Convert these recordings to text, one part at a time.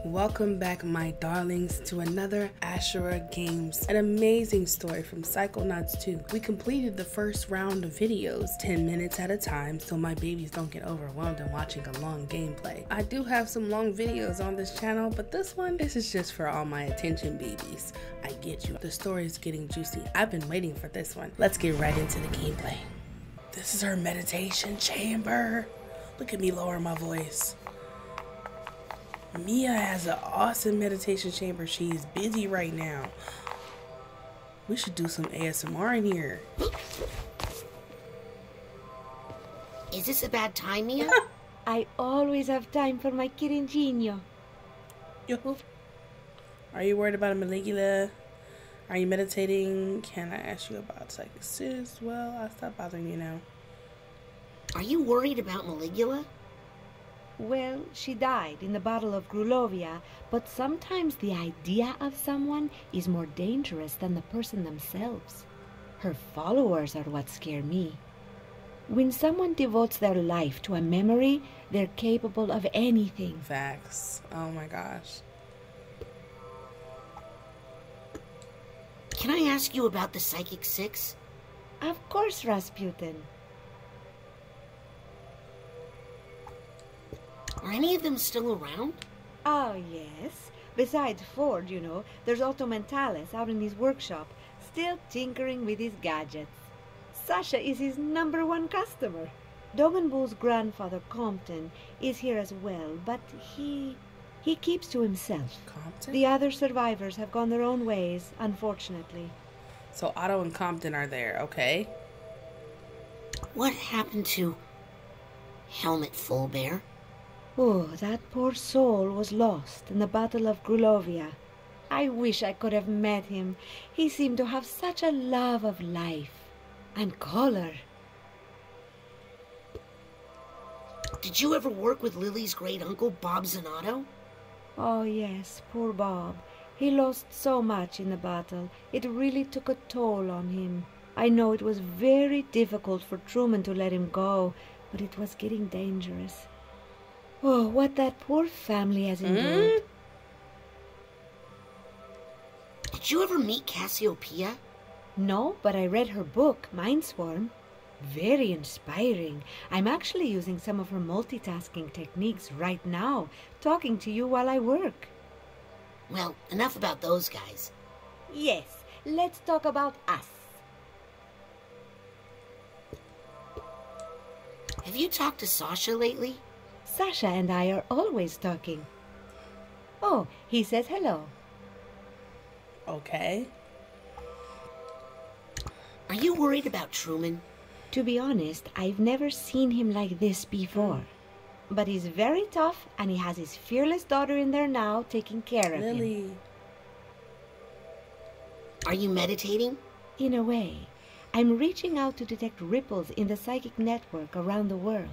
Welcome back, my darlings, to another Ashura Games, an amazing story from Psychonauts 2. We completed the first round of videos 10 minutes at a time so my babies don't get overwhelmed in watching a long gameplay. I do have some long videos on this channel, but this is just for all my attention babies. I get you. The story is getting juicy. I've been waiting for this one. Let's get right into the gameplay. This is her meditation chamber. Look at me lower my voice. Mia has an awesome meditation chamber. She's busy right now. We should do some ASMR in here. Is this a bad time, Mia? I always have time for my Kirinjinho. Yo. Are you worried about a Maligula? Are you meditating? Can I ask you about Psychonauts? Well, I'll stop bothering you now. Are you worried about Maligula? Well, she died in the Battle of Grulovia, but sometimes the idea of someone is more dangerous than the person themselves. Her followers are what scare me. When someone devotes their life to a memory, they're capable of anything. Facts. Oh my gosh. Can I ask you about the Psychic Six? Of course, Rasputin. Are any of them still around? Oh, yes. Besides Ford, you know, there's Otto Mentalis out in his workshop, still tinkering with his gadgets. Sasha is his #1 customer. Dogenbull's grandfather, Compton, is here as well, but he keeps to himself. Compton? The other survivors have gone their own ways, unfortunately. So Otto and Compton are there, okay? What happened to Helmut Fullbear? Oh, that poor soul was lost in the Battle of Grulovia. I wish I could have met him. He seemed to have such a love of life and color. Did you ever work with Lily's great-uncle, Bob Zanotto? Oh, yes, poor Bob. He lost so much in the battle. It really took a toll on him. I know it was very difficult for Truman to let him go, but it was getting dangerous. Oh, what that poor family has endured. Did you ever meet Cassiopeia? No, but I read her book, Mindswarm. Very inspiring. I'm actually using some of her multitasking techniques right now, talking to you while I work. Well, enough about those guys. Yes, let's talk about us. Have you talked to Sasha lately? Sasha and I are always talking. Oh, he says hello. Okay. Are you worried about Truman? To be honest, I've never seen him like this before. But he's very tough, and he has his fearless daughter in there now taking care of Lily. him. Are you meditating? In a way, I'm reaching out to detect ripples in the psychic network around the world.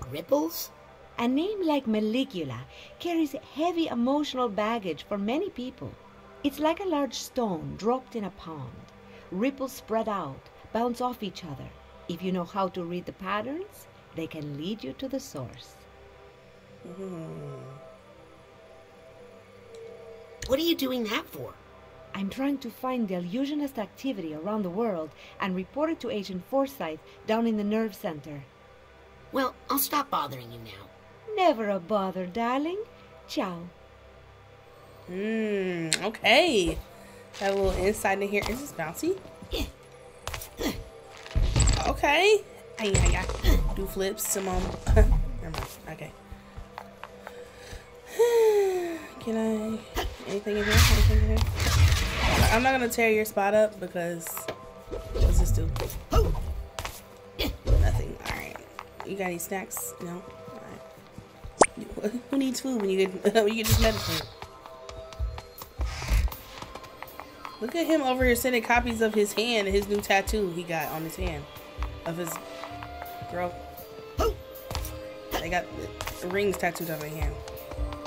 Ripples? A name like Maligula carries heavy emotional baggage for many people. It's like a large stone dropped in a pond. Ripples spread out, bounce off each other. If you know how to read the patterns, they can lead you to the source. What are you doing that for? I'm trying to find the illusionist activity around the world and report it to Agent Forsyth down in the nerve center. Well, I'll stop bothering you now. Never a bother, darling. Ciao. Okay. Got a little insight in here. Is this bouncy? Yeah. Okay. Do flips, some never mind. Okay. Can I anything in here? Anything in here? I'm not gonna tear your spot up because what's this do? Nothing. Alright. You got any snacks? No? Alright. Who needs food when you can just meditate? Look at him over here sending copies of his hand, his new tattoo he got on his hand. Of his girl. They got the rings tattooed on their hand.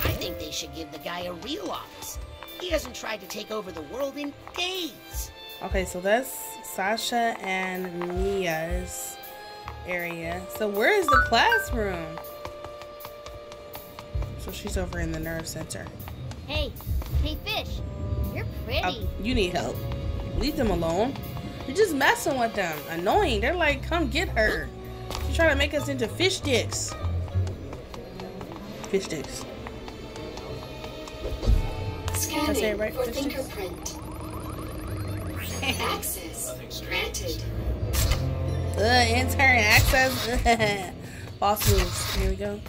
I think they should give the guy a real office. He hasn't tried to take over the world in days. Okay, so that's Sasha and Mia's area. So where is the classroom? So she's over in the nerve center. Hey Fish, you're pretty. You need help. Leave them alone. You're just messing with them. Annoying. They're like, come get her. She's trying to make us into fish sticks. Fish sticks. Scanning right? for fingerprint. Access granted. Intern access. Boss moves. Here we go.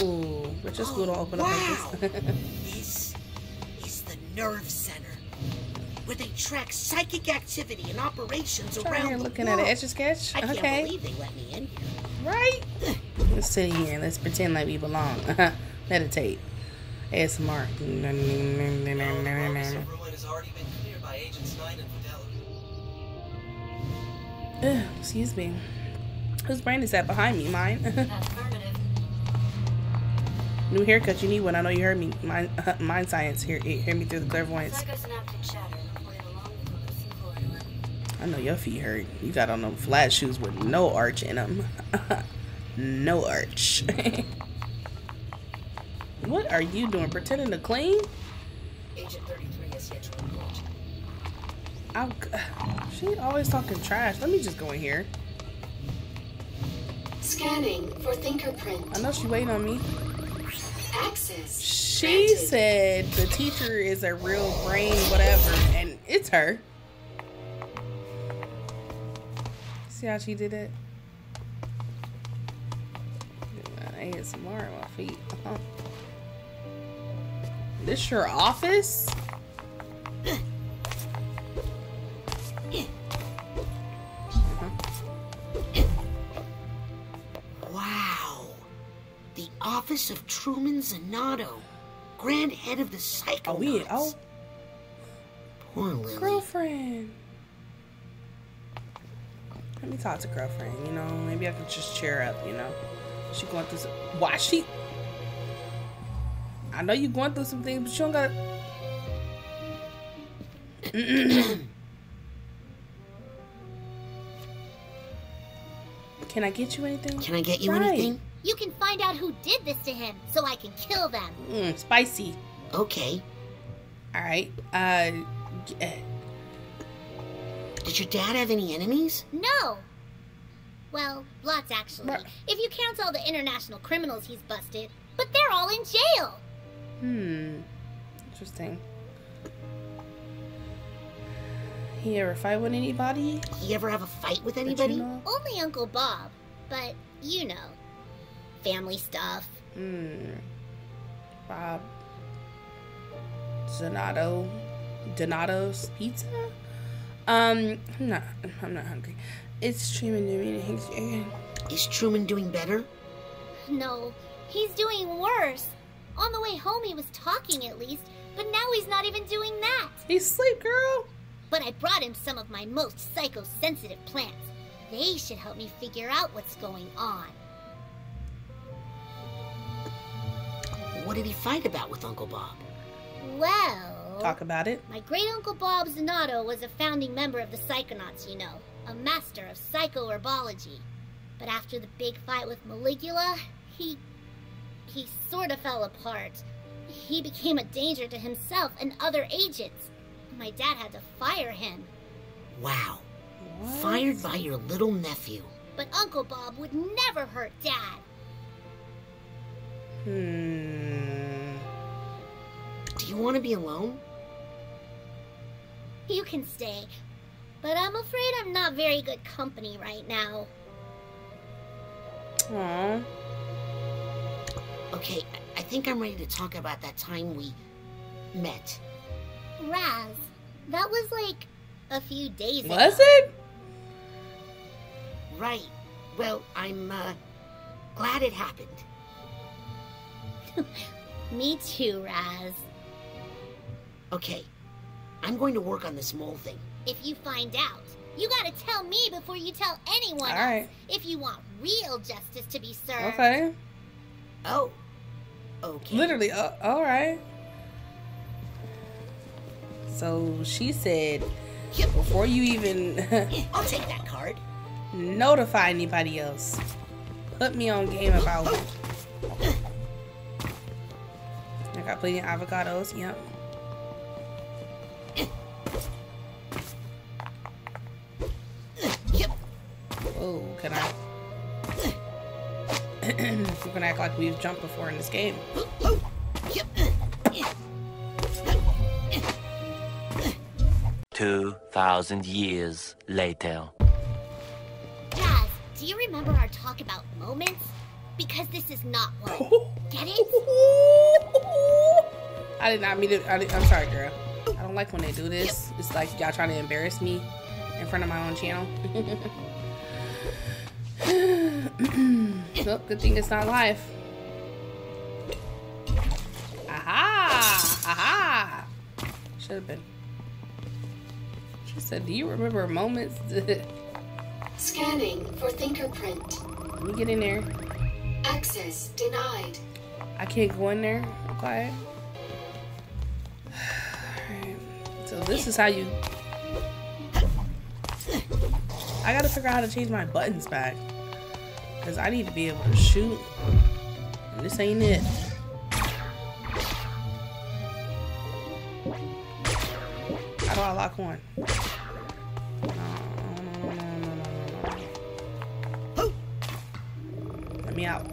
Ooh, we're just going to open up like this. This is the nerve center, where they track psychic activity and operations around Here the looking world. at an Etch-a-Sketch. I can't Okay. believe they let me in here. Right? Let's sit here and let's pretend like we belong. Meditate. ASMR. Excuse me. Whose brain is that behind me? Mine? New haircut, you need one. I know you heard me. Mind science. Hear me through the clairvoyance. I know your feet hurt. You got on them flat shoes with no arch in them. No arch. What are you doing? Pretending to clean? Agent 33 has yet to report. She always talking trash. Let me just go in here. Scanning for fingerprint. I know she waiting on me. Access. She granted. said the teacher is a real brain, whatever, and it's her. See how she did it? ASMR on my feet. This your office? Wow. The office of Truman Zanotto, Grand Head of the Psychonauts. Oh, Poor Lily. girlfriend. Let me talk to girlfriend, you know. Maybe I can just cheer up, you know. She going through some... Why she... I know you going through some things, but you don't gotta... Can I get you anything? Can I get you Right. anything? You can find out who did this to him, so I can kill them. Spicy. Okay. Alright. Did your dad have any enemies? No. Well, lots actually. What? If you count all the international criminals he's busted. But they're all in jail. Interesting. He ever fight with anybody? You ever have a fight with that you anybody? know? Only Uncle Bob. But, you know, family stuff. Bob. Donato's Pizza? I'm not hungry. It's Truman doing Is Truman doing better? No, he's doing worse. On the way home he was talking at least, but now he's not even doing that. He's asleep, girl. But I brought him some of my most psychosensitive plants. They should help me figure out what's going on. What did he fight about with Uncle Bob? Well... Talk about it. My great-uncle Bob Zanotto was a founding member of the Psychonauts, you know. A master of psychoherbology. But after the big fight with Maligula, he sort of fell apart. He became a danger to himself and other agents. My dad had to fire him. Wow. What? Fired by your little nephew. But Uncle Bob would never hurt Dad. Do you want to be alone? You can stay. But I'm afraid I'm not very good company right now. Aww. Okay, I think I'm ready to talk about that time we met. Raz, that was like a few days ago. Was it? Right. Well, I'm, glad it happened. Me too, Raz. Okay, I'm going to work on this mole thing. If you find out, you gotta tell me before you tell anyone All else. right. If you want real justice to be served. Okay. Oh. Okay. Literally. All right. So she said, before you even... I'll take that card. notify anybody else. Put me on game about it. I got plenty of avocados. Yep. Oh, can I? We're gonna act like we've jumped before in this game. 2,000 years later. Jazz, do you remember our talk about moments? Because this is not one. Get it? I did not mean it. I'm sorry, girl. I don't like when they do this. It's like y'all trying to embarrass me in front of my own channel. Well, good thing it's not live. Aha! Aha! Should have been. She said, do you remember moments? Scanning for fingerprint. Let me get in there. Access denied. I can't go in there. Okay. Alright. So this is how you... I gotta figure out how to change my buttons back. Because I need to be able to shoot. And this ain't it. How do I lock on? No. Let me out.